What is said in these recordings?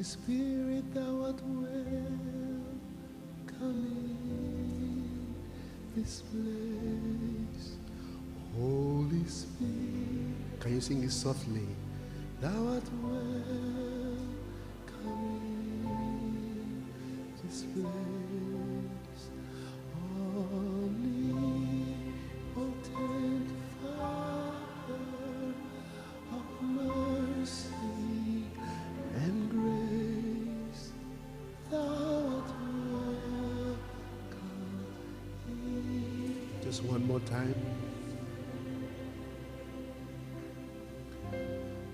Spirit, thou art welcome in this place. Holy Spirit, can you sing it softly? Thou art welcome in this place. Omnipotent Father of mercy and grace, thou art welcome in. Just one more time.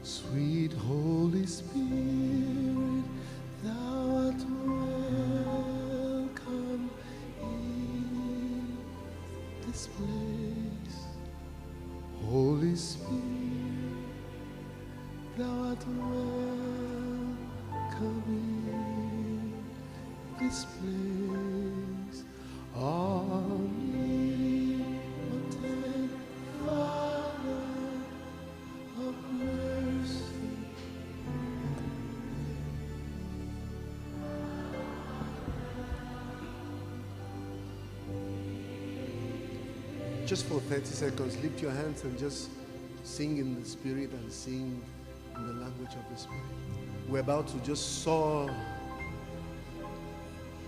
Sweet Holy Spirit, thou art welcome in this place. Holy Spirit, thou art welcome in this place. Omnipotent Father of mercy. Just for 30 seconds, lift your hands and just sing in the Spirit and sing in the language of the Spirit. We're about to just soar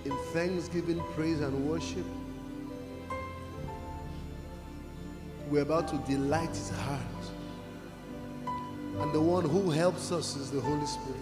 in thanksgiving, praise, and worship. We're about to delight His heart. And the one who helps us is the Holy Spirit.